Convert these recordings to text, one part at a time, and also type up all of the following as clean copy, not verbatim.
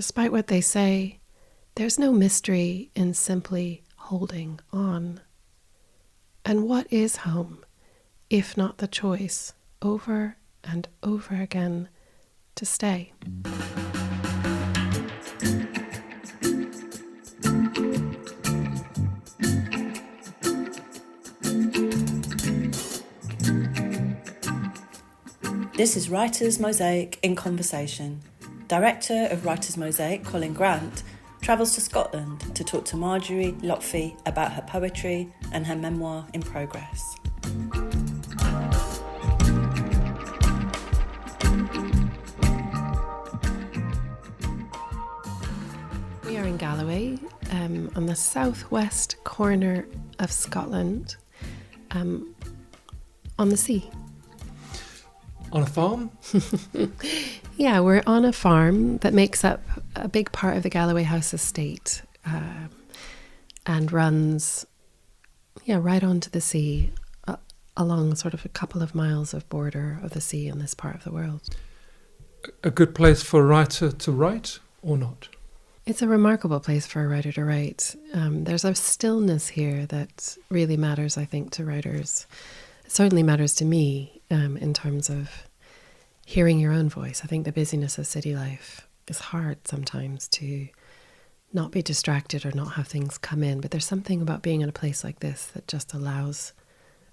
Despite what they say, there's no mystery in simply holding on. And what is home, if not the choice, over and over again, to stay? This is Writer's Mosaic in Conversation. Director of Writer's Mosaic, Colin Grant, travels to Scotland to talk to Marjorie Lotfi about her poetry and her memoir in progress. We are in Galloway, on the southwest corner of Scotland, on the sea. On a farm? Yeah, we're on a farm that makes up a big part of the Galloway House estate and runs right onto the sea along sort of a couple of miles of border of the sea in this part of the world. A good place for a writer to write or not? It's a remarkable place for a writer to write. There's a stillness here that really matters, I think, to writers. It certainly matters to me in terms of hearing your own voice. I think the busyness of city life is hard sometimes to not be distracted or not have things come in. But there's something about being in a place like this that just allows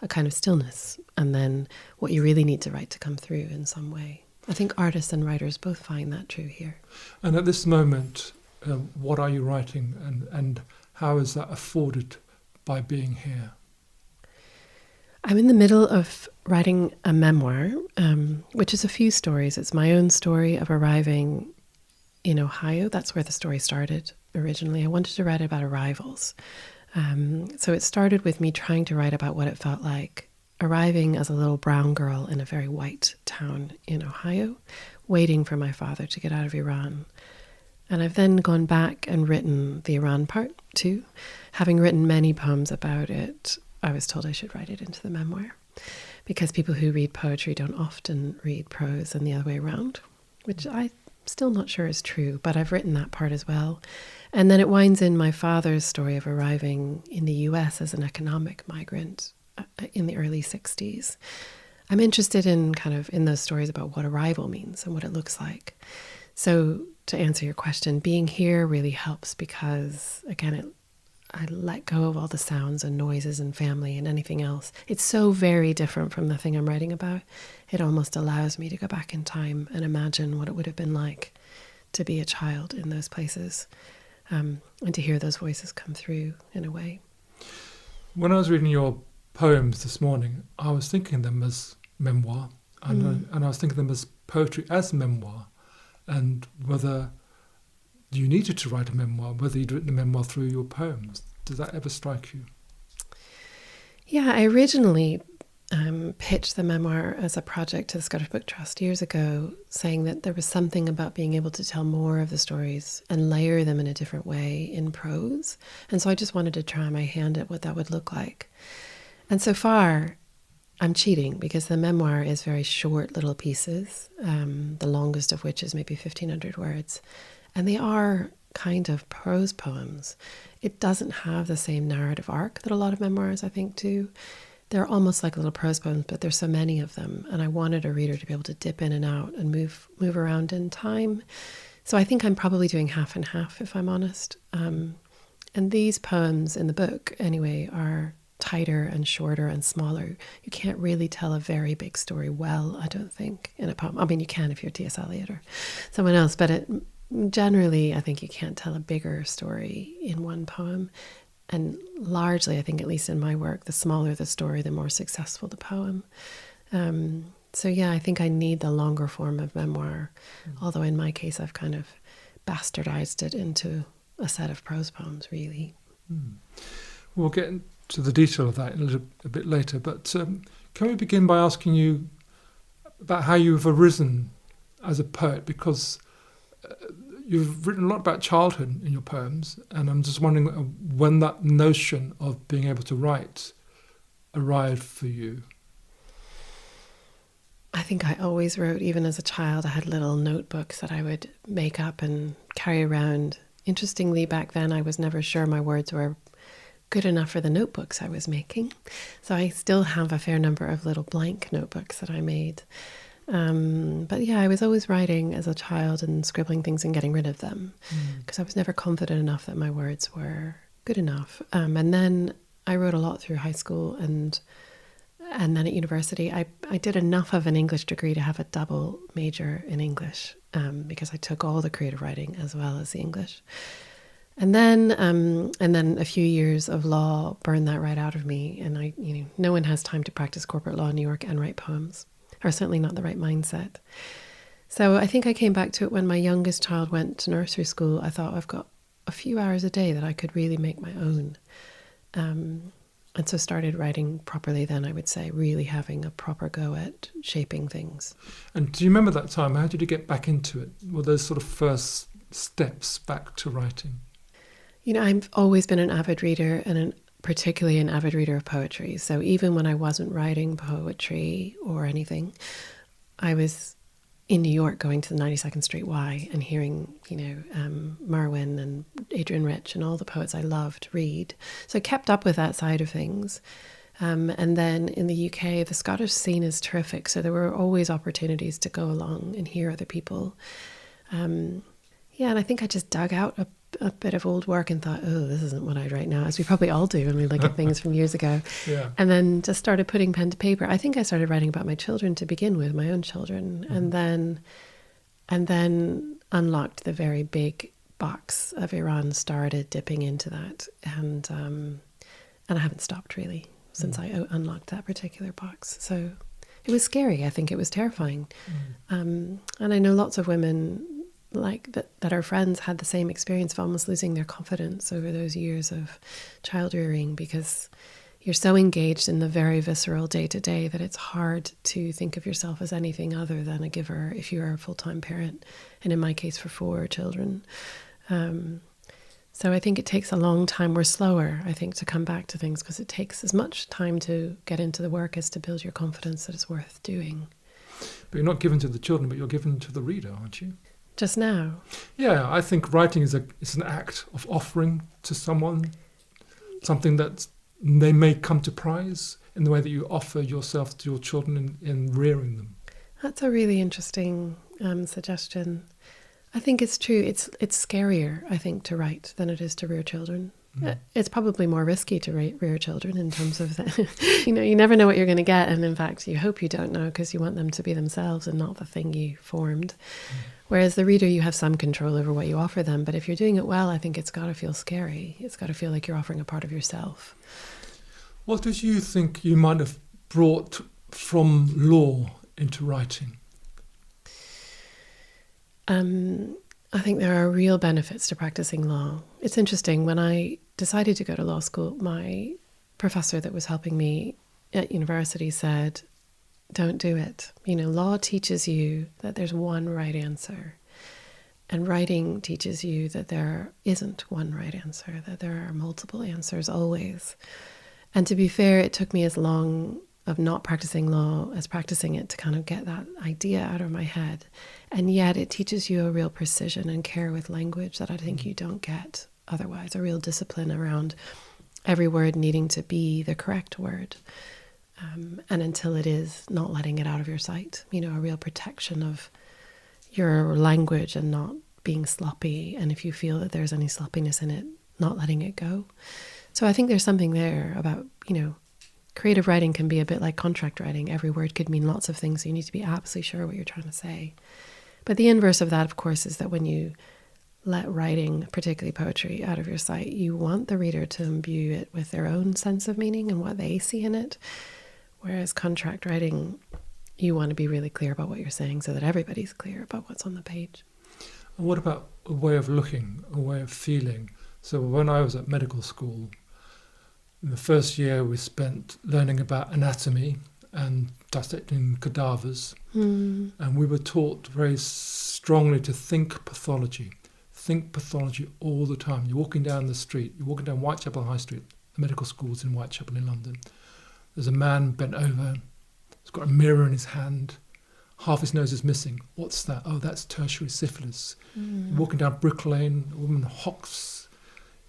a kind of stillness and then what you really need to write to come through in some way. I think artists and writers both find that true here. And at this moment, what are you writing and how is that afforded by being here? I'm in the middle of writing a memoir, which is a few stories. It's my own story of arriving in Ohio. That's where the story started originally. I wanted to write about arrivals. So it started with me trying to write about what it felt like arriving as a little brown girl in a very white town in Ohio, waiting for my father to get out of Iran. And I've then gone back and written the Iran part too. Having written many poems about it, I was told I should write it into the memoir because people who read poetry don't often read prose and the other way around, which I'm still not sure is true, but I've written that part as well. And then it winds in my father's story of arriving in the US as an economic migrant in the early 60s. I'm interested in in those stories about what arrival means and what it looks like. So to answer your question, being here really helps because, again, I let go of all the sounds and noises and family and anything else. It's so very different from the thing I'm writing about. It almost allows me to go back in time and imagine what it would have been like to be a child in those places and to hear those voices come through in a way. When I was reading your poems this morning, I was thinking them as memoir and I was thinking them as poetry as memoir, and whether you needed to write a memoir, whether you'd written a memoir through your poems. Does that ever strike you? Yeah, I originally pitched the memoir as a project to the Scottish Book Trust years ago, saying that there was something about being able to tell more of the stories and layer them in a different way in prose. And so I just wanted to try my hand at what that would look like. And so far, I'm cheating because the memoir is very short little pieces, the longest of which is maybe 1,500 words. And they are kind of prose poems. It doesn't have the same narrative arc that a lot of memoirs, I think, do. They're almost like little prose poems, but there's so many of them. And I wanted a reader to be able to dip in and out and move around in time. So I think I'm probably doing half and half, if I'm honest. And these poems in the book, anyway, are tighter and shorter and smaller. You can't really tell a very big story well, I don't think, in a poem. I mean, you can if you're T.S. Eliot or someone else, but generally, I think you can't tell a bigger story in one poem. And largely, I think, at least in my work, the smaller the story, the more successful the poem. So yeah, I think I need the longer form of memoir, although in my case, I've kind of bastardized it into a set of prose poems, really. We'll get into the detail of that a bit later, but can we begin by asking you about how you've arisen as a poet? Because you've written a lot about childhood in your poems, and I'm just wondering when that notion of being able to write arrived for you. I think I always wrote, even as a child. I had little notebooks that I would make up and carry around. Interestingly, back then I was never sure my words were good enough for the notebooks I was making. So I still have a fair number of little blank notebooks that I made. But yeah, I was always writing as a child and scribbling things and getting rid of them because I was never confident enough that my words were good enough. And then I wrote a lot through high school and then at university. I did enough of an English degree to have a double major in English because I took all the creative writing as well as the English. And then a few years of law burned that right out of me. And no one has time to practice corporate law in New York and write poems, or certainly not the right mindset. So I think I came back to it when my youngest child went to nursery school. I thought, I've got a few hours a day that I could really make my own. And so started writing properly then, I would say, really having a proper go at shaping things. And do you remember that time? How did you get back into it? Were those sort of first steps back to writing? I've always been an avid reader and particularly an avid reader of poetry. So even when I wasn't writing poetry or anything, I was in New York going to the 92nd Street Y and hearing, Merwin and Adrian Rich and all the poets I loved read. So I kept up with that side of things. And then in the UK, the Scottish scene is terrific. So there were always opportunities to go along and hear other people. And I think I just dug out a bit of old work and thought, oh, this isn't what I'd write now, as we probably all do when we look at things from years ago. Yeah. And then just started putting pen to paper. I think I started writing about my children to begin with, my own children, and then unlocked the very big box of Iran, started dipping into that, and I haven't stopped really since I unlocked that particular box. So it was scary. I think it was terrifying. And I know lots of women like that our friends had the same experience of almost losing their confidence over those years of child rearing, because you're so engaged in the very visceral day-to-day that it's hard to think of yourself as anything other than a giver if you are a full-time parent, and in my case for 4 children. So I think it takes a long time. We're slower, I think, to come back to things because it takes as much time to get into the work as to build your confidence that it's worth doing. But you're not given to the children, but you're given to the reader, aren't you? Just now? Yeah, I think writing is an act of offering to someone something that they may come to prize in the way that you offer yourself to your children in rearing them. That's a really interesting suggestion. I think it's true. It's scarier, I think, to write than it is to rear children. It's probably more risky to rear children in terms of that. You never know what you're going to get, and in fact you hope you don't know because you want them to be themselves and not the thing you formed. Whereas the reader, you have some control over what you offer them, but if you're doing it well, I think it's got to feel scary. It's got to feel like you're offering a part of yourself. What did you think you might have brought from law into writing? I think there are real benefits to practicing law. It's interesting, when I decided to go to law school, my professor that was helping me at university said, don't do it. Law teaches you that there's one right answer. And writing teaches you that there isn't one right answer, that there are multiple answers always. And to be fair, it took me as long of not practicing law as practicing it to kind of get that idea out of my head. And yet it teaches you a real precision and care with language that I think you don't get otherwise, a real discipline around every word needing to be the correct word. And until it is, not letting it out of your sight, a real protection of your language and not being sloppy. And if you feel that there's any sloppiness in it, not letting it go. So I think there's something there about, creative writing can be a bit like contract writing. Every word could mean lots of things. So you need to be absolutely sure what you're trying to say. But the inverse of that, of course, is that when you let writing, particularly poetry, out of your sight, you want the reader to imbue it with their own sense of meaning and what they see in it. Whereas contract writing, you want to be really clear about what you're saying so that everybody's clear about what's on the page. And what about a way of looking, a way of feeling? So when I was at medical school, in the first year we spent learning about anatomy and dissecting cadavers. And we were taught very strongly to think pathology all the time. You're walking down the street, you're walking down Whitechapel High Street, the medical school's in Whitechapel in London. There's a man bent over, he's got a mirror in his hand. half his nose is missing. What's that? Oh, that's tertiary syphilis. Walking down Brick Lane, a woman hocks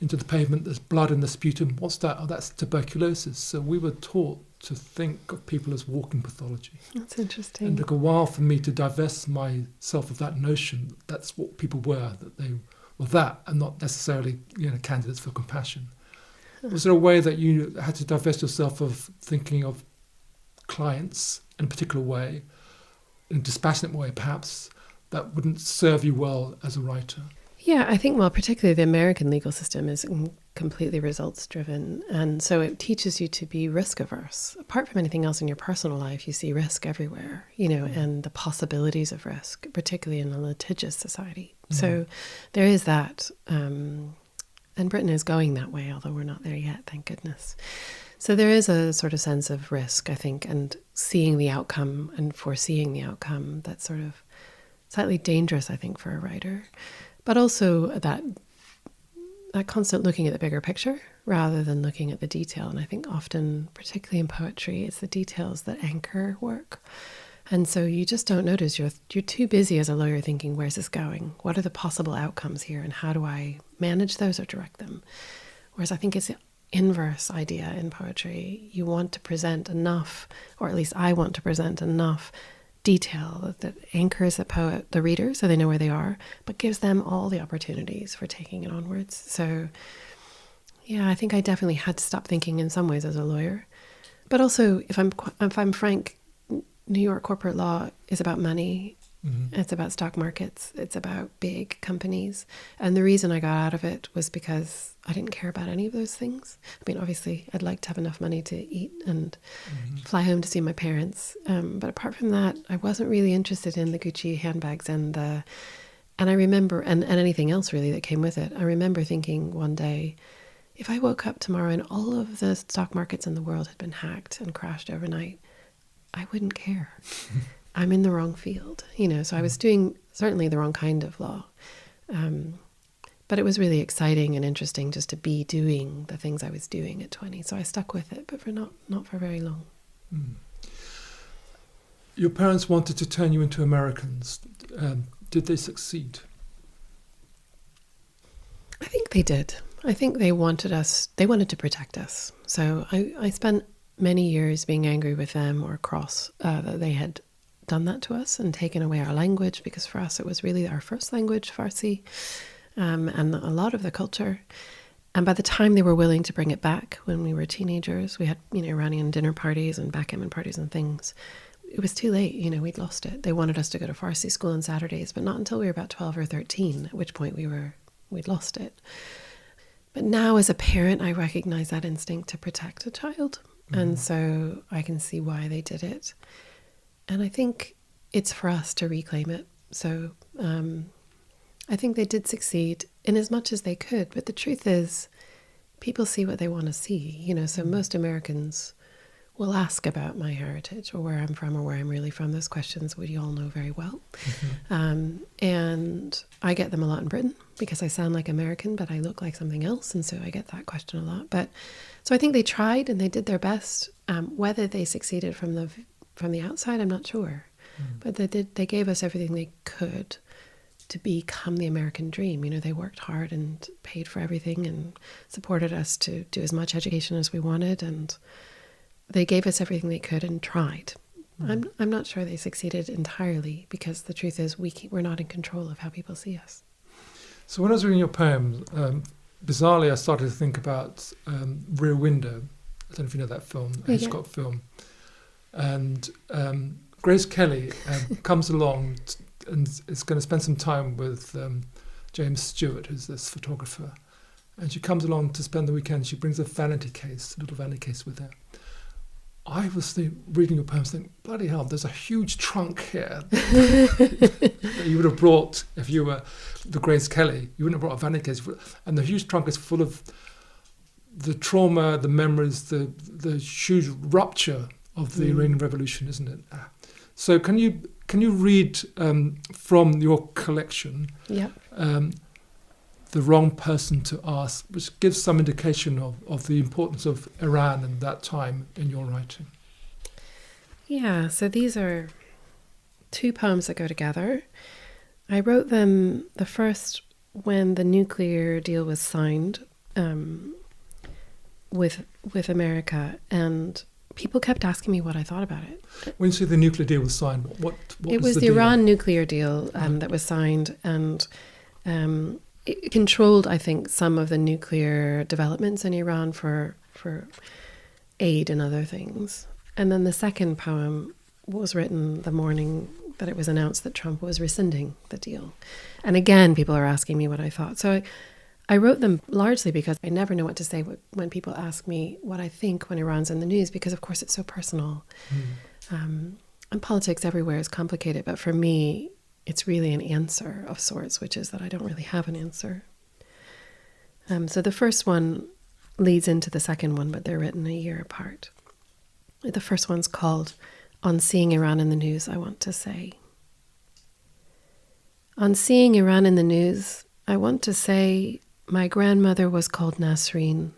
into the pavement, there's blood in the sputum. What's that? Oh, that's tuberculosis. So we were taught to think of people as walking pathology. That's interesting. And it took a while for me to divest myself of that notion. That's what people were, that they were that, and not necessarily, candidates for compassion. Was there a way that you had to divest yourself of thinking of clients in a particular way, in a dispassionate way perhaps, that wouldn't serve you well as a writer? Yeah, I think, particularly the American legal system is completely results driven. And so it teaches you to be risk averse. Apart from anything else in your personal life, you see risk everywhere, and the possibilities of risk, particularly in a litigious society. So there is that. And Britain is going that way, although we're not there yet, thank goodness. So there is a sort of sense of risk, I think, and seeing the outcome and foreseeing the outcome that's sort of slightly dangerous, I think, for a writer. But also that constant looking at the bigger picture rather than looking at the detail. And I think often, particularly in poetry, it's the details that anchor work. And so you just don't notice. You're too busy as a lawyer thinking, where's this going? What are the possible outcomes here? And how do I manage those or direct them? Whereas I think it's the inverse idea in poetry. You want to present enough, or at least I want to present enough detail that anchors the reader so they know where they are, but gives them all the opportunities for taking it onwards. So yeah, I think I definitely had to stop thinking in some ways as a lawyer. But also, if I'm frank, New York corporate law is about money. It's about stock markets. It's about big companies. And the reason I got out of it was because I didn't care about any of those things. I mean, obviously, I'd like to have enough money to eat and fly home to see my parents. But apart from that, I wasn't really interested in the Gucci handbags and I remember, and anything else really that came with it. I remember thinking one day, if I woke up tomorrow and all of the stock markets in the world had been hacked and crashed overnight, I wouldn't care. I'm in the wrong field, so I was doing certainly the wrong kind of law. But it was really exciting and interesting just to be doing the things I was doing at 20. So I stuck with it, but for not for very long. Your parents wanted to turn you into Americans. Did they succeed? I think they did. I think they wanted to protect us. So I spent many years being angry with them or cross that they had done that to us and taken away our language, because for us it was really our first language, Farsi, and a lot of the culture. And by the time they were willing to bring it back when we were teenagers, we had, Iranian dinner parties and backgammon parties and things. It was too late, we'd lost it. They wanted us to go to Farsi school on Saturdays, but not until we were about 12 or 13, at which point we'd lost it. But now as a parent, I recognize that instinct to protect a child. And so I can see why they did it. And I think it's for us to reclaim it. So I think they did succeed in as much as they could. But the truth is, people see what they want to see. So most Americans will ask about my heritage or where I'm from or where I'm really from. Those questions we all know very well. And I get them a lot in Britain because I sound like American, but I look like something else. And so I get that question a lot. But so I think they tried and they did their best. Whether they succeeded from the outside, I'm not sure. But they gave us everything they could to become the American dream. They worked hard and paid for everything and supported us to do as much education as we wanted. And they gave us everything they could and tried. I'm not sure they succeeded entirely, because the truth is we're not in control of how people see us. So when I was reading your poems, bizarrely I started to think about Rear Window. I don't know if you know that film, a Hitchcock film. And Grace Kelly comes along and is going to spend some time with James Stewart, who's this photographer. And she comes along to spend the weekend. She brings a little vanity case with her. I was reading your poems thinking, bloody hell, there's a huge trunk here that you would have brought if you were the Grace Kelly. You wouldn't have brought a vanity case. And the huge trunk is full of the trauma, the memories, the huge rupture of the Iranian Revolution, isn't it? So can you read from your collection The Wrong Person to Ask, which gives some indication of the importance of Iran and that time in your writing? Yeah, so these are two poems that go together. I wrote them, the first when the nuclear deal was signed with America, and people kept asking me what I thought about it. When you say the nuclear deal was signed, what it was the deal? Iran nuclear deal that was signed, and it controlled, I think, some of the nuclear developments in Iran for aid and other things. And then the second poem was written the morning that it was announced that Trump was rescinding the deal. And again, people are asking me what I thought. So I wrote them largely because I never know what to say when people ask me what I think when Iran's in the news, because of course it's so personal. And politics everywhere is complicated, but for me, it's really an answer of sorts, which is that I don't really have an answer. So the first one leads into the second one, but they're written a year apart. The first one's called On Seeing Iran in the News, I Want to Say. On seeing Iran in the news, I want to say my grandmother was called Nasreen,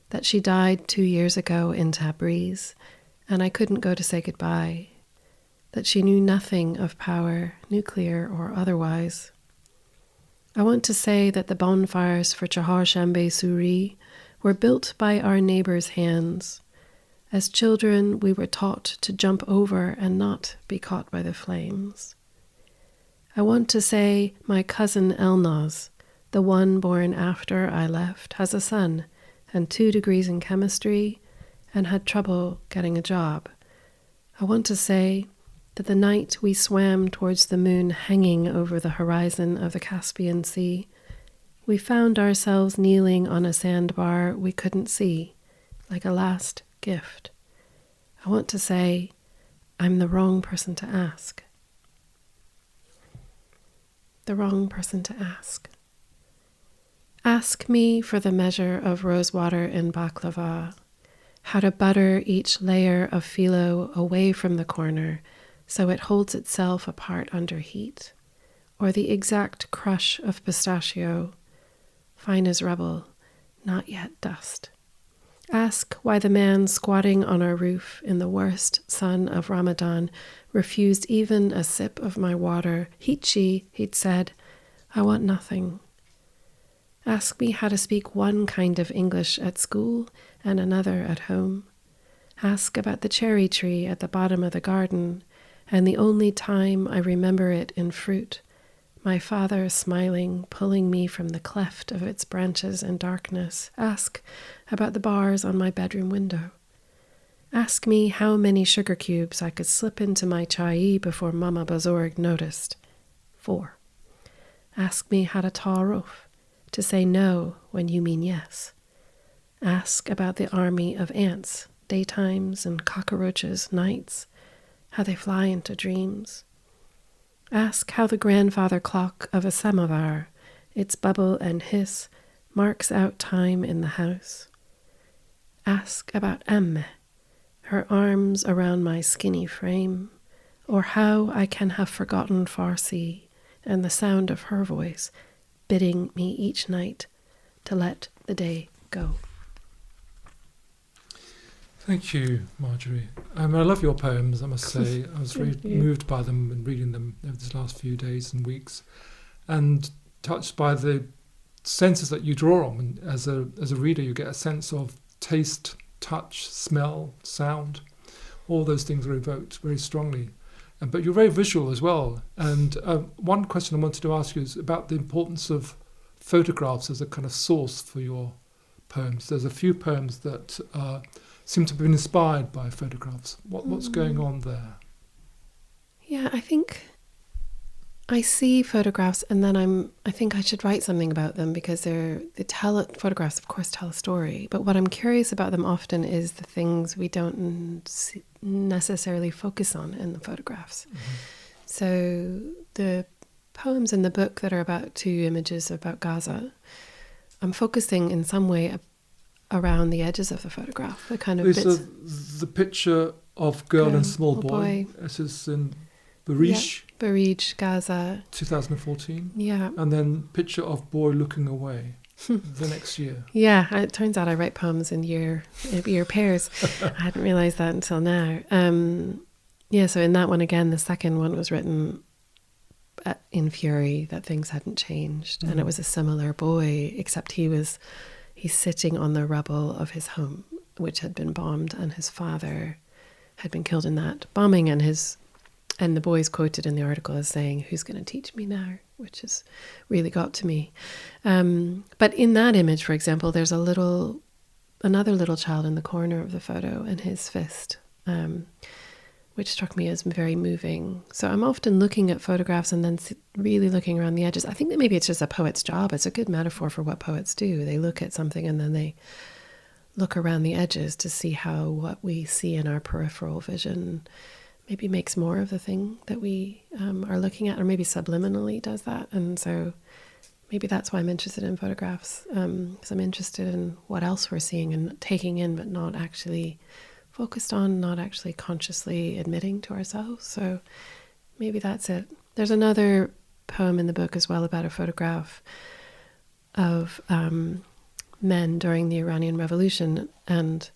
that she died 2 years ago in Tabriz, and I couldn't go to say goodbye, that she knew nothing of power, nuclear or otherwise. I want to say that the bonfires for Chahar Shambe Suri were built by our neighbors' hands. As children, we were taught to jump over and not be caught by the flames. I want to say my cousin Elnaz, the one born after I left, has a son and 2 degrees in chemistry and had trouble getting a job. I want to say that the night we swam towards the moon hanging over the horizon of the Caspian Sea, we found ourselves kneeling on a sandbar we couldn't see, like a last gift. I want to say I'm the wrong person to ask. The wrong person to ask. Ask me for the measure of rosewater in baklava, how to butter each layer of phyllo away from the corner so it holds itself apart under heat, or the exact crush of pistachio, fine as rubble, not yet dust. Ask why the man squatting on our roof in the worst sun of Ramadan refused even a sip of my water. Hichi, he'd said, I want nothing. Ask me how to speak one kind of English at school and another at home. Ask about the cherry tree at the bottom of the garden, and the only time I remember it in fruit, my father smiling, pulling me from the cleft of its branches in darkness. Ask about the bars on my bedroom window. Ask me how many sugar cubes I could slip into my chai before Mama Bazorg noticed. 4. Ask me how to ta'aruf, to say no when you mean yes. Ask about the army of ants, daytimes, and cockroaches, nights, how they fly into dreams. Ask how the grandfather clock of a samovar, its bubble and hiss, marks out time in the house. Ask about Amme, her arms around my skinny frame, or how I can have forgotten Farsi and the sound of her voice bidding me each night to let the day go. Thank you, Marjorie. I love your poems, I must say. I was very moved by them and reading them over these last few days and weeks, and touched by the senses that you draw on. And as a reader, you get a sense of taste, touch, smell, sound. All those things are evoked very strongly. But you're very visual as well. And one question I wanted to ask you is about the importance of photographs as a kind of source for your poems. There's a few poems that seem to have been inspired by photographs. What's going on there? Yeah, I think I see photographs and then I think I should write something about them because photographs, of course, tell a story. But what I'm curious about them often is the things we don't necessarily focus on in the photographs. Mm-hmm. So the poems in the book that are about 2 images about Gaza, I'm focusing in some way around the edges of the photograph, the kind of There's bits. The picture of girl and small boy. This is in Barish. Yeah, Barish, Gaza. 2014. Yeah. And then picture of boy looking away the next year. Yeah, it turns out I write poems in year pairs. I hadn't realised that until now. Yeah, so in that one again, the second one was written in fury that things hadn't changed. And it was a similar boy, except he's sitting on the rubble of his home, which had been bombed, and his father had been killed in that bombing, and the boy's quoted in the article as saying, "Who's going to teach me now?" which has really got to me. But in that image, for example, there's another little child in the corner of the photo, and his fist, which struck me as very moving. So I'm often looking at photographs and then really looking around the edges. I think that maybe it's just a poet's job. It's a good metaphor for what poets do. They look at something and then they look around the edges to see how what we see in our peripheral vision maybe makes more of the thing that we are looking at, or maybe subliminally does that. And so maybe that's why I'm interested in photographs, because I'm interested in what else we're seeing and taking in, but not actually focused on, not actually consciously admitting to ourselves. So maybe that's it. There's another poem in the book as well about a photograph of men during the Iranian Revolution, and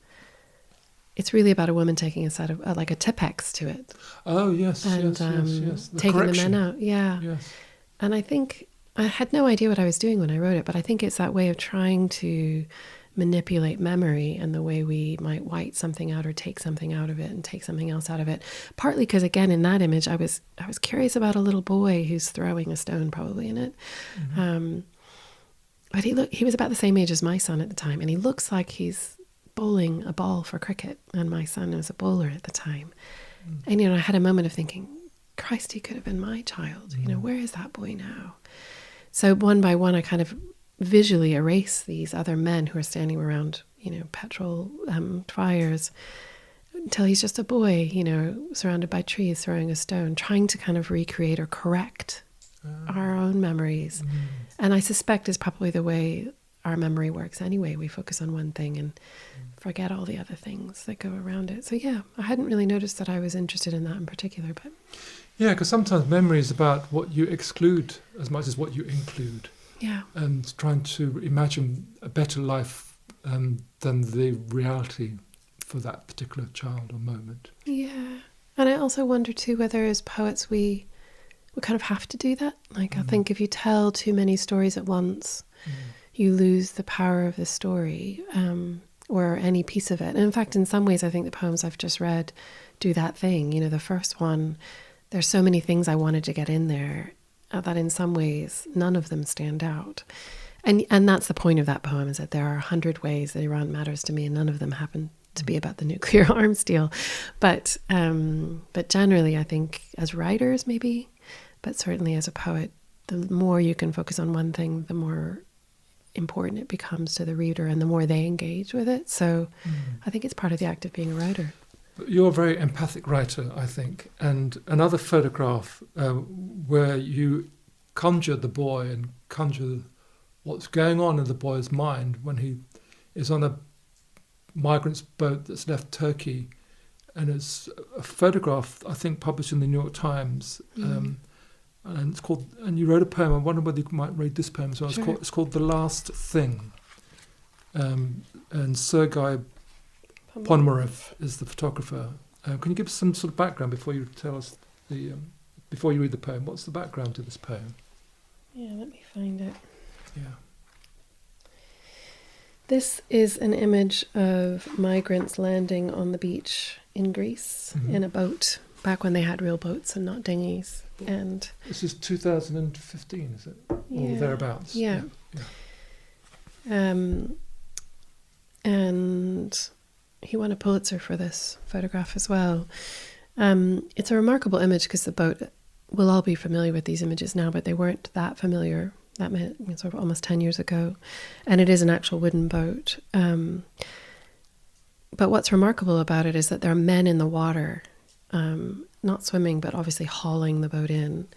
it's really about a woman taking a set of like a Tipex to it. Oh yes, and yes. The taking correction. the men out. Yeah. Yes. And I think I had no idea what I was doing when I wrote it, but I think it's that way of trying to manipulate memory and the way we might white something out or take something out of it and take something else out of it. Partly because, again, in that image, I was curious about a little boy who's throwing a stone probably in it. Mm-hmm. But he was about the same age as my son at the time, and he looks like he's bowling a ball for cricket, and my son was a bowler at the time. And, I had a moment of thinking, Christ, he could have been my child. Where is that boy now? So one by one, I kind of visually erase these other men who are standing around, petrol fires, until he's just a boy, surrounded by trees, throwing a stone, trying to kind of recreate or correct our own memories. And I suspect is probably the way our memory works anyway. We focus on one thing and forget all the other things that go around it. So yeah, I hadn't really noticed that I was interested in that in particular, but... Yeah, because sometimes memory is about what you exclude as much as what you include. Yeah. And trying to imagine a better life than the reality for that particular child or moment. Yeah. And I also wonder too whether as poets we kind of have to do that. Like I think if you tell too many stories at once, you lose the power of the story or any piece of it. And in fact, in some ways, I think the poems I've just read do that thing. The first one, there's so many things I wanted to get in there that in some ways none of them stand out. And that's the point of that poem, is that there are 100 ways that Iran matters to me, and none of them happen to be about the nuclear arms deal. But generally, I think as writers maybe, but certainly as a poet, the more you can focus on one thing, the more important it becomes to the reader and the more they engage with it. So I think it's part of the act of being a writer. You're a very empathic writer, I think. And another photograph where you conjure the boy and conjure what's going on in the boy's mind when he is on a migrant's boat that's left Turkey. And it's a photograph, I think, published in the New York Times. And it's called, and you wrote a poem. I wonder whether you might read this poem as well. Sure. It's called The Last Thing. And Sergei Ponomarev is the photographer. Can you give us some sort of background before you tell us before you read the poem? What's the background to this poem? Yeah, let me find it. Yeah. This is an image of migrants landing on the beach in Greece in a boat, back when they had real boats and not dinghies. And this is 2015, is it? Yeah. Or thereabouts? Yeah. And he won a Pulitzer for this photograph as well. It's a remarkable image because the boat, we'll all be familiar with these images now, but they weren't that familiar sort of almost 10 years ago. And it is an actual wooden boat. But what's remarkable about it is that there are men in the water, not swimming, but obviously hauling the boat in.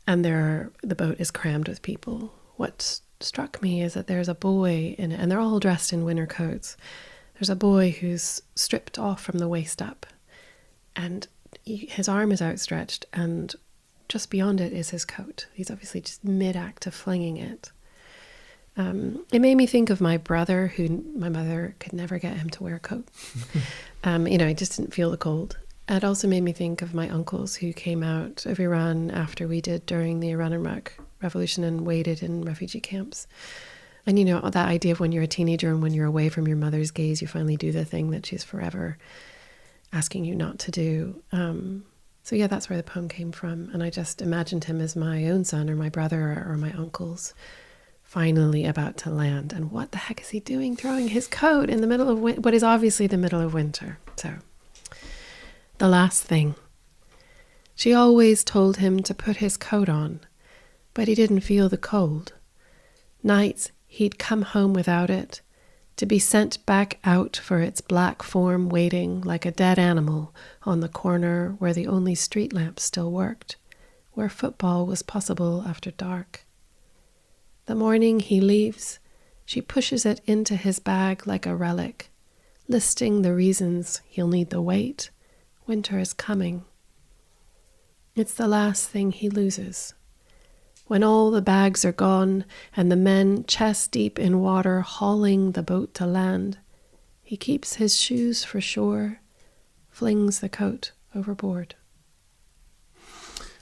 And the boat is crammed with people. What struck me is that there's a boy in it, and they're all dressed in winter coats. There's a boy who's stripped off from the waist up, and his arm is outstretched, and just beyond it is his coat. He's obviously just mid-act of flinging it. It made me think of my brother, who my mother could never get him to wear a coat. He just didn't feel the cold. It also made me think of my uncles who came out of Iran after we did during the Iran-Iraq Revolution and waited in refugee camps. And, you know, that idea of when you're a teenager and when you're away from your mother's gaze, you finally do the thing that she's forever asking you not to do. So yeah, that's where the poem came from. And I just imagined him as my own son or my brother or my uncle's finally about to land. And what the heck is he doing throwing his coat in the middle of what is obviously the middle of winter? So the last thing. She always told him to put his coat on, but he didn't feel the cold. Nights he'd come home without it, to be sent back out for its black form waiting like a dead animal on the corner where the only street lamp still worked, where football was possible after dark. The morning he leaves, she pushes it into his bag like a relic, listing the reasons he'll need the weight. Winter is coming. It's the last thing he loses. When all the bags are gone and the men chest deep in water hauling the boat to land, he keeps his shoes for shore, flings the coat overboard.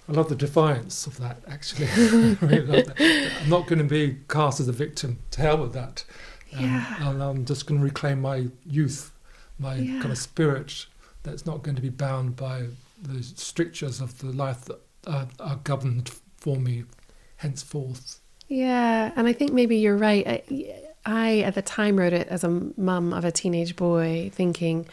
I love the defiance of that, actually. I really love that. I'm not going to be cast as a victim. To hell with that. And I'm just going to reclaim my youth, my kind of spirit that's not going to be bound by the strictures of the life that are governed for me henceforth. Yeah, and I think maybe you're right. I at the time wrote it as a mum of a teenage boy, thinking,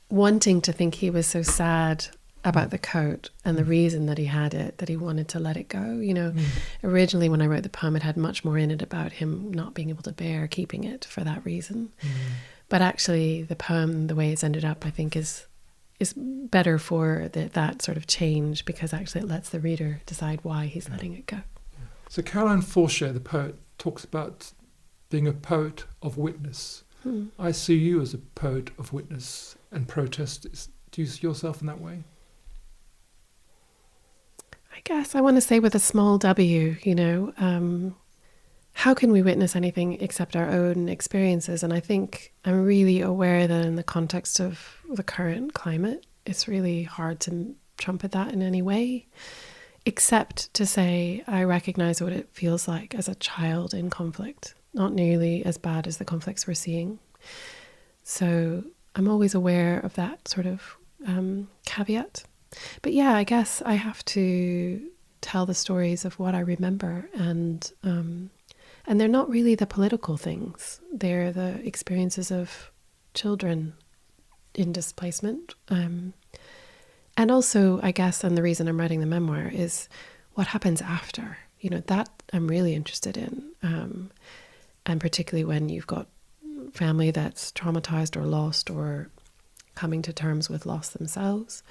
wanting to think he was so sad about the coat and the reason that he had it, that he wanted to let it go. You know, originally when I wrote the poem, it had much more in it about him not being able to bear keeping it for that reason. But actually the poem, the way it's ended up, I think is better for that sort of change, because actually it lets the reader decide why he's letting it go. So Caroline Forshare, the poet, talks about being a poet of witness. I see you as a poet of witness and protest. Do you see yourself in that way? I guess I want to say with a small w, you know, how can we witness anything except our own experiences? And I think I'm really aware that in the context of the current climate, it's really hard to trumpet that in any way, except to say I recognize what it feels like as a child in conflict, not nearly as bad as the conflicts we're seeing. So I'm always aware of that sort of caveat. But yeah, I guess I have to tell the stories of what I remember, and they're not really the political things. They're the experiences of children in displacement. And also, I guess, and the reason I'm writing the memoir is what happens after. You know, that I'm really interested in. And particularly when you've got family that's traumatized or lost or coming to terms with loss themselves,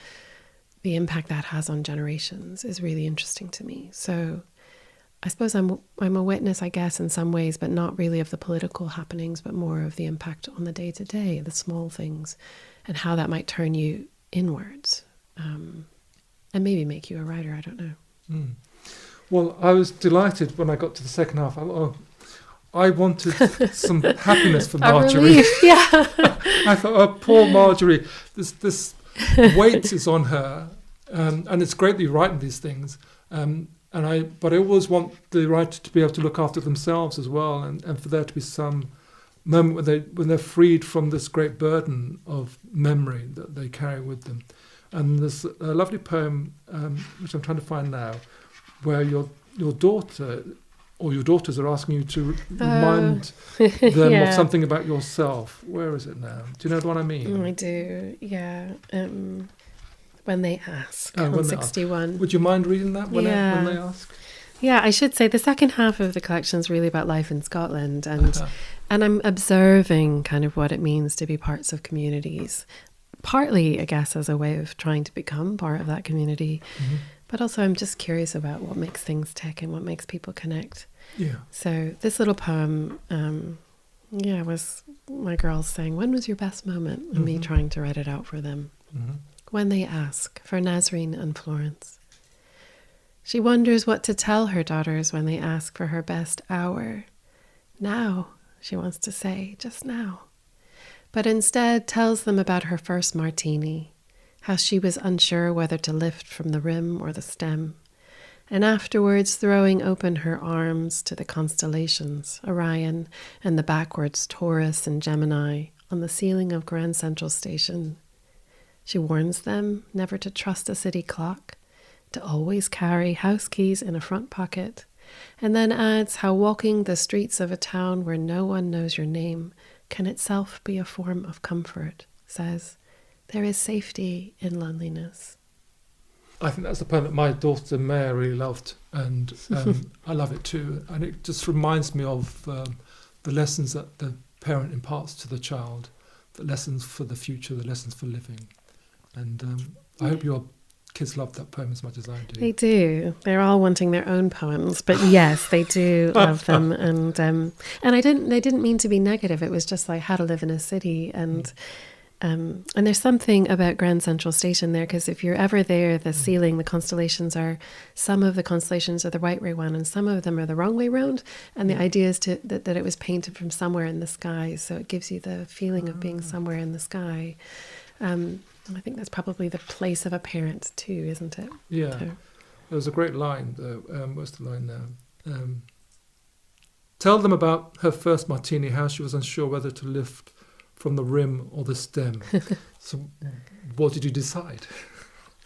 the impact that has on generations is really interesting to me. So I suppose I'm a witness, I guess, in some ways, but not really of the political happenings, but more of the impact on the day-to-day, the small things, and how that might turn you inwards, and maybe make you a writer, I don't know. Well, I was delighted when I got to the second half. I wanted some happiness for Marjorie. Relief, yeah. I thought, oh, poor Marjorie, this weight is on her, and it's great that you're writing these things. But I always want the writer to be able to look after themselves as well, and for there to be some moment when they're freed from this great burden of memory that they carry with them. And there's a lovely poem, which I'm trying to find now, where your daughter or your daughters are asking you to remind them of something about yourself. Where is it now? Do you know the one I mean? I do, yeah. When they ask, on when 61. Would you mind reading that when they ask? Yeah, I should say the second half of the collection is really about life in Scotland, and I'm observing kind of what it means to be parts of communities, partly, I guess, as a way of trying to become part of that community, but also I'm just curious about what makes things tick and what makes people connect. Yeah. So this little poem, was my girls saying, when was your best moment? And me trying to write it out for them. When they ask, for Nazreen and Florence. She wonders what to tell her daughters when they ask for her best hour. Now, she wants to say, just now. But instead tells them about her first martini, how she was unsure whether to lift from the rim or the stem, and afterwards throwing open her arms to the constellations, Orion and the backwards Taurus and Gemini, on the ceiling of Grand Central Station. She warns them never to trust a city clock, to always carry house keys in a front pocket, and then adds how walking the streets of a town where no one knows your name can itself be a form of comfort, says, there is safety in loneliness. I think that's the poem that my daughter Maya really loved, and I love it too. And it just reminds me of the lessons that the parent imparts to the child, the lessons for the future, the lessons for living. And I hope your kids love that poem as much as I do. They do. They're all wanting their own poems, but yes, they do love them. And they didn't mean to be negative. It was just like how to live in a city. And there's something about Grand Central Station there, because if you're ever there, the ceiling, the constellations some of the constellations are the right way round and some of them are the wrong way round. And the idea is that it was painted from somewhere in the sky. So it gives you the feeling of being somewhere in the sky. I think that's probably the place of a parent too, isn't it? Yeah. There was a great line, though. What's the line now? Tell them about her first martini, how she was unsure whether to lift from the rim or the stem. So what did you decide?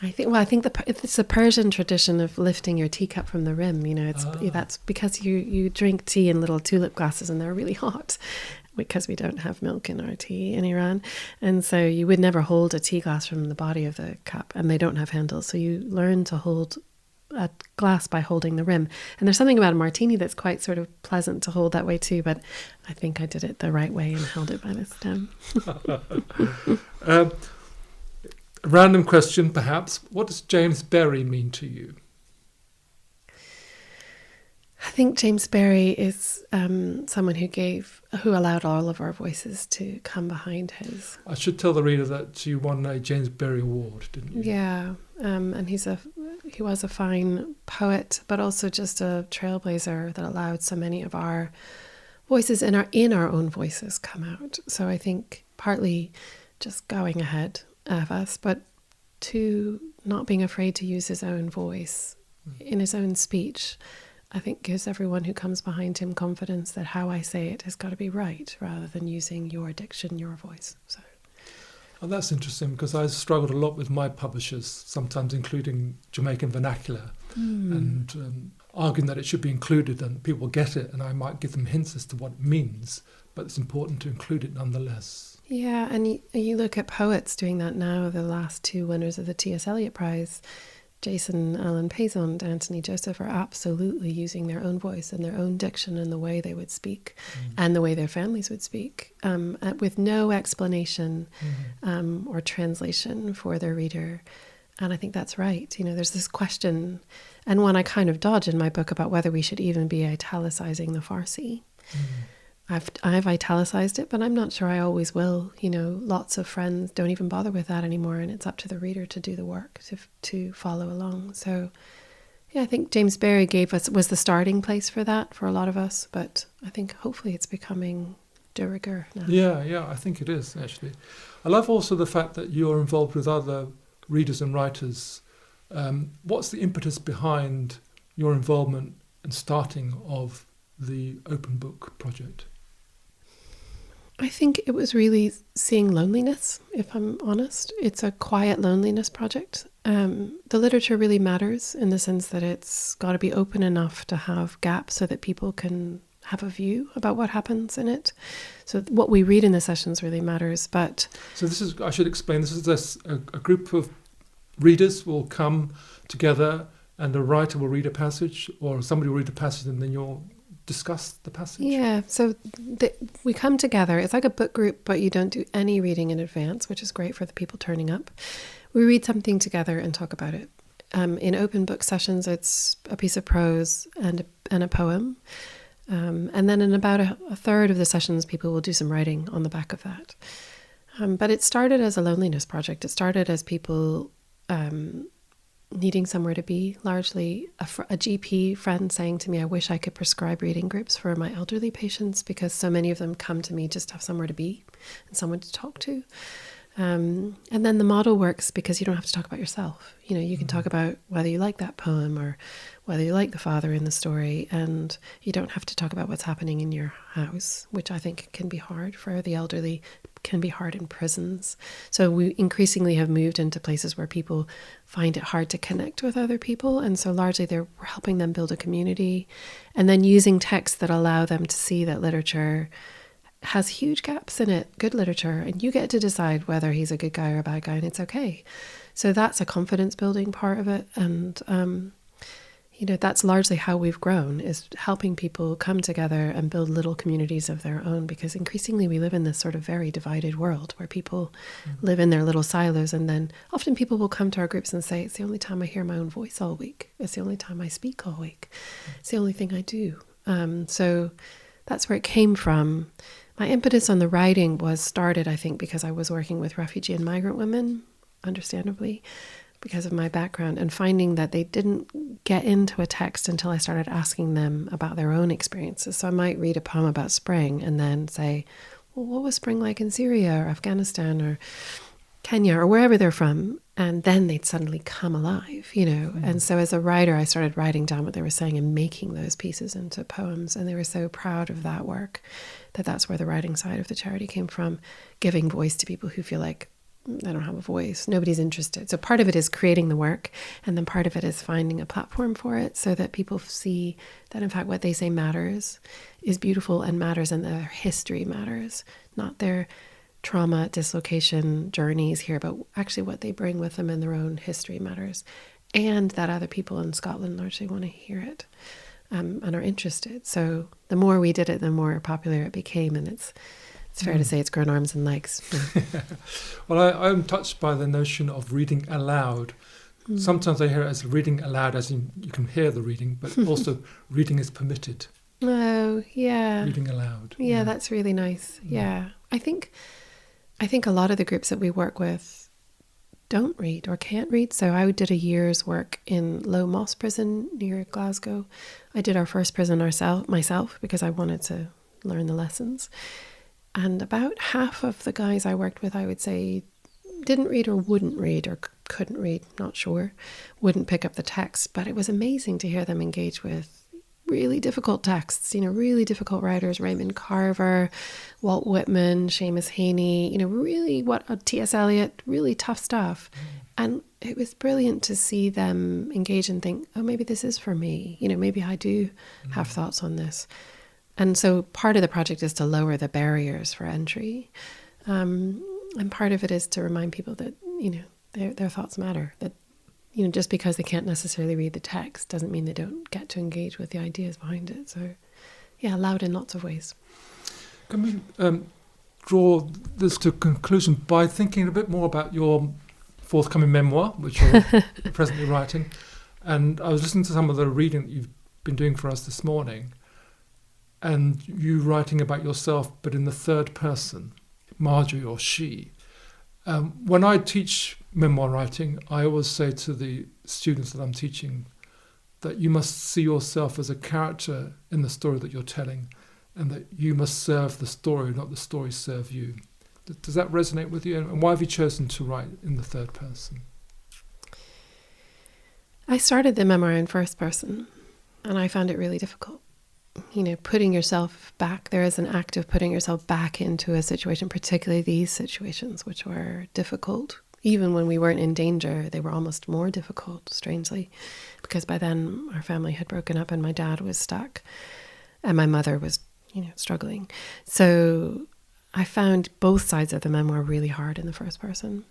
I think it's a Persian tradition of lifting your teacup from the rim. That's because you drink tea in little tulip glasses and they're really hot, because we don't have milk in our tea in Iran. And so you would never hold a tea glass from the body of the cup, and they don't have handles. So you learn to hold a glass by holding the rim. And there's something about a martini that's quite sort of pleasant to hold that way too, but I think I did it the right way and held it by the stem. A random question, perhaps. What does James Berry mean to you? I think James Berry is someone who allowed all of our voices to come behind his. I should tell the reader that you won a James Berry Award, didn't you? Yeah, and he was a fine poet, but also just a trailblazer that allowed so many of our voices in our own voices come out. So I think partly just going ahead of us, but to not being afraid to use his own voice in his own speech, I think gives everyone who comes behind him confidence that how I say it has got to be right, rather than using your diction, your voice. So. Oh, that's interesting, because I struggled a lot with my publishers, sometimes including Jamaican vernacular, and arguing that it should be included and people get it, and I might give them hints as to what it means, but it's important to include it nonetheless. Yeah, and you look at poets doing that now. The last two winners of the T.S. Eliot Prize, Jason Allen Payson and Anthony Joseph, are absolutely using their own voice and their own diction and the way they would speak and the way their families would speak, with no explanation or translation for their reader. And I think that's right. There's this question, and one I kind of dodge in my book, about whether we should even be italicizing the Farsi. I've italicized it, but I'm not sure I always will. Lots of friends don't even bother with that anymore, and it's up to the reader to do the work, to follow along. So, yeah, I think James Berry was the starting place for that for a lot of us, but I think hopefully it's becoming de rigueur now. Yeah, I think it is, actually. I love also the fact that you're involved with other readers and writers. What's the impetus behind your involvement and starting of the Open Book project? I think it was really seeing loneliness, if I'm honest. It's a quiet loneliness project. The literature really matters in the sense that it's got to be open enough to have gaps so that people can have a view about what happens in it. So what we read in the sessions really matters. But so I should explain, this is a group of readers will come together and a writer will read a passage, or somebody will read a passage, and then you'll discuss the passage? Yeah, so we come together. It's like a book group, but you don't do any reading in advance, which is great for the people turning up. We read something together and talk about it. In open book sessions, it's a piece of prose and a poem. And then in about a third of the sessions, people will do some writing on the back of that. But it started as a loneliness project. It started as people needing somewhere to be, largely a GP friend saying to me, I wish I could prescribe reading groups for my elderly patients, because so many of them come to me just to have somewhere to be and someone to talk to. And then the model works because you don't have to talk about yourself. You can talk about whether you like that poem or whether you like the father in the story, and you don't have to talk about what's happening in your house, which I think can be hard for the elderly, can be hard in prisons. So we increasingly have moved into places where people find it hard to connect with other people, and so largely we're helping them build a community, and then using texts that allow them to see that literature has huge gaps in it, good literature, and you get to decide whether he's a good guy or a bad guy, and it's okay. So that's a confidence building part of it, and that's largely how we've grown, is helping people come together and build little communities of their own, because increasingly we live in this sort of very divided world where people live in their little silos, and then often people will come to our groups and say, it's the only time I hear my own voice all week, it's the only time I speak all week, it's the only thing I do. So that's where it came from. My impetus on the writing was started, I think, because I was working with refugee and migrant women, understandably, because of my background, and finding that they didn't get into a text until I started asking them about their own experiences. So I might read a poem about spring and then say, well, what was spring like in Syria or Afghanistan or Kenya or wherever they're from? And then they'd suddenly come alive, And so as a writer, I started writing down what they were saying and making those pieces into poems. And they were so proud of that work that's where the writing side of the charity came from, giving voice to people who feel like they don't have a voice, nobody's interested. So part of it is creating the work, and then part of it is finding a platform for it so that people see that in fact what they say matters, is beautiful and matters, and their history matters, not their trauma, dislocation journeys here, but actually what they bring with them in their own history matters, and that other people in Scotland largely want to hear it and are interested. So the more we did it, the more popular it became, and it's fair to say it's grown arms and legs. Well, I'm touched by the notion of reading aloud. Sometimes I hear it as reading aloud, as in you can hear the reading, but also reading is permitted. Oh, yeah. Reading aloud. Yeah, that's really nice. Yeah. I think a lot of the groups that we work with don't read or can't read. So I did a year's work in Low Moss Prison near Glasgow. I did our first prison myself because I wanted to learn the lessons. And about half of the guys I worked with, I would say, didn't read or wouldn't read or couldn't read, not sure, wouldn't pick up the text. But it was amazing to hear them engage with really difficult texts, really difficult writers, Raymond Carver, Walt Whitman, Seamus Heaney, really T.S. Eliot, really tough stuff. And it was brilliant to see them engage and think, oh, maybe this is for me. Maybe I do have thoughts on this. And so part of the project is to lower the barriers for entry. And part of it is to remind people that, their thoughts matter, that, just because they can't necessarily read the text doesn't mean they don't get to engage with the ideas behind it. So, yeah, loud in lots of ways. Can we draw this to a conclusion by thinking a bit more about your forthcoming memoir, which you're presently writing? And I was listening to some of the reading that you've been doing for us this morning, and you writing about yourself, but in the third person, Marjorie or she. When I teach memoir writing, I always say to the students that I'm teaching that you must see yourself as a character in the story that you're telling, and that you must serve the story, not the story serve you. Does that resonate with you? And why have you chosen to write in the third person? I started the memoir in first person, and I found it really difficult. Putting yourself back, there is an act of putting yourself back into a situation, particularly these situations, which were difficult. Even when we weren't in danger, they were almost more difficult, strangely, because by then our family had broken up and my dad was stuck and my mother was, struggling. So I found both sides of the memoir really hard in the first person.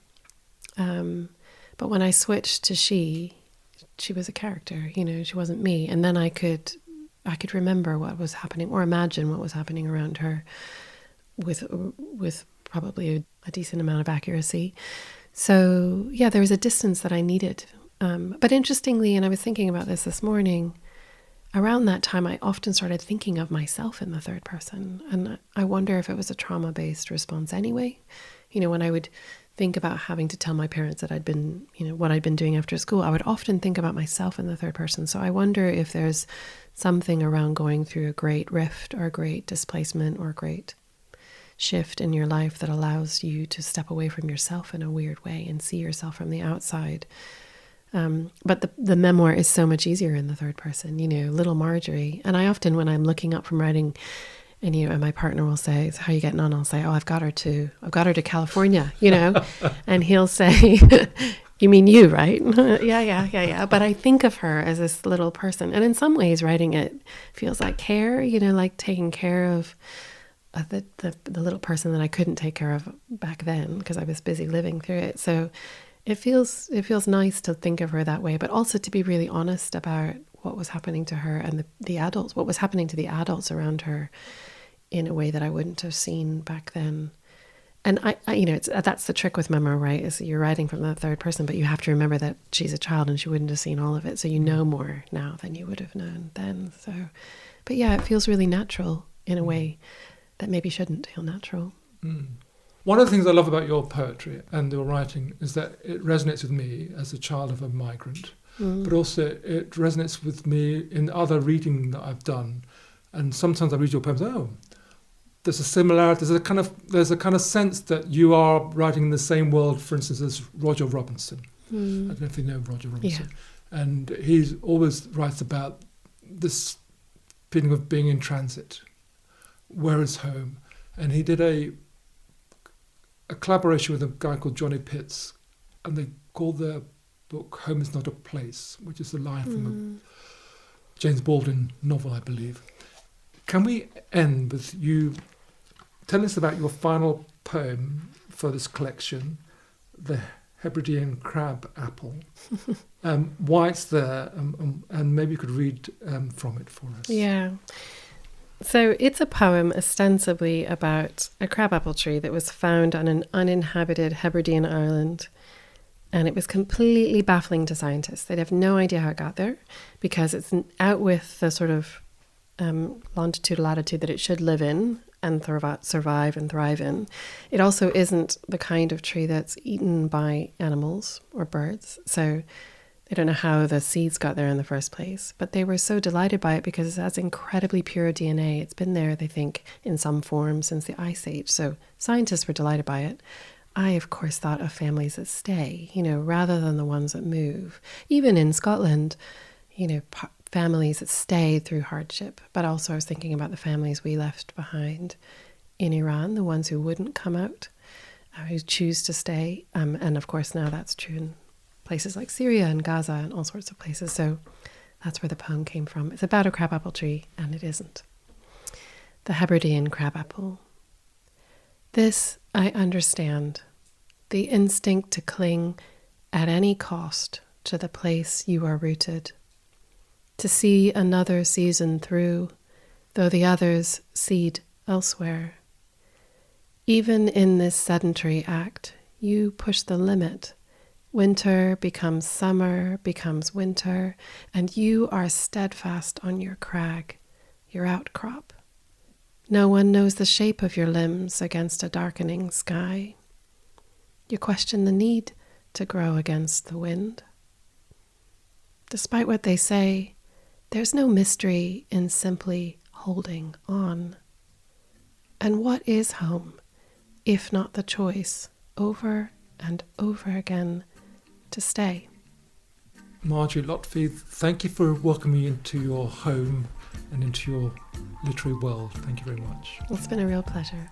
But when I switched to she was a character, she wasn't me. And then I could remember what was happening or imagine what was happening around her with probably a decent amount of accuracy. So, yeah, there was a distance that I needed. But interestingly, and I was thinking about this morning, around that time, I often started thinking of myself in the third person. And I wonder if it was a trauma-based response anyway. When I would think about having to tell my parents that I'd been, what I'd been doing after school, I would often think about myself in the third person. So I wonder if there's something around going through a great rift or a great displacement or a great shift in your life that allows you to step away from yourself in a weird way and see yourself from the outside. But the memoir is so much easier in the third person, little Marjorie. And I often, when I'm looking up from writing, and my partner will say, "So how are you getting on?" I'll say, "Oh, I've got her to California," and he'll say, "You mean you, right?" yeah. But I think of her as this little person. And in some ways, writing it feels like care, like taking care of the little person that I couldn't take care of back then because I was busy living through it. So it feels nice to think of her that way, but also to be really honest about what was happening to her and the adults, what was happening to the adults around her in a way that I wouldn't have seen back then. And I that's the trick with memoir, right? Is you're writing from the third person, but you have to remember that she's a child and she wouldn't have seen all of it. So you know more now than you would have known then. So, but yeah, it feels really natural in a way that maybe shouldn't feel natural. One of the things I love about your poetry and your writing is that it resonates with me as a child of a migrant, but also it resonates with me in other reading that I've done. And sometimes I read your poems, there's a similarity, there's a kind of sense that you are writing in the same world, for instance, as Roger Robinson. I don't know if you know Roger Robinson. Yeah. And he always writes about this feeling of being in transit. Where is home? And he did a collaboration with a guy called Johnny Pitts, and they called their book Home is Not a Place, which is a line from a James Baldwin novel, I believe. Can we end with you telling us about your final poem for this collection, The Hebridean Crab Apple, why it's there, and maybe you could read from it for us. Yeah. So it's a poem ostensibly about a crabapple tree that was found on an uninhabited Hebridean island. And it was completely baffling to scientists. They'd have no idea how it got there because it's out with the sort of longitude, latitude that it should live in and survive and thrive in. It also isn't the kind of tree that's eaten by animals or birds. So they don't know how the seeds got there in the first place, but they were so delighted by it because it has incredibly pure DNA. It's been there, they think, in some form since the Ice Age. So scientists were delighted by it. I, of course, thought of families that stay, rather than the ones that move. Even in Scotland, families that stay through hardship. But also I was thinking about the families we left behind in Iran, the ones who wouldn't come out, who choose to stay. And of course, now that's true in places like Syria and Gaza and all sorts of places. So that's where the poem came from. It's about a crabapple tree, and it isn't. The Hebridean crabapple. This I understand, the instinct to cling at any cost to the place you are rooted, to see another season through, though the others seed elsewhere. Even in this sedentary act, you push the limit. Winter becomes summer, becomes winter, and you are steadfast on your crag, your outcrop. No one knows the shape of your limbs against a darkening sky. You question the need to grow against the wind. Despite what they say, there's no mystery in simply holding on. And what is home, if not the choice, over and over again, to stay? Marjorie Lotfi, thank you for welcoming me into your home and into your literary world. Thank you very much. It's been a real pleasure.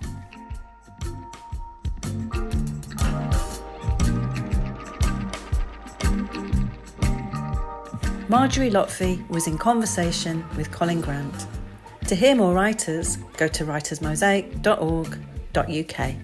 Marjorie Lotfi was in conversation with Colin Grant. To hear more writers, go to writersmosaic.org.uk.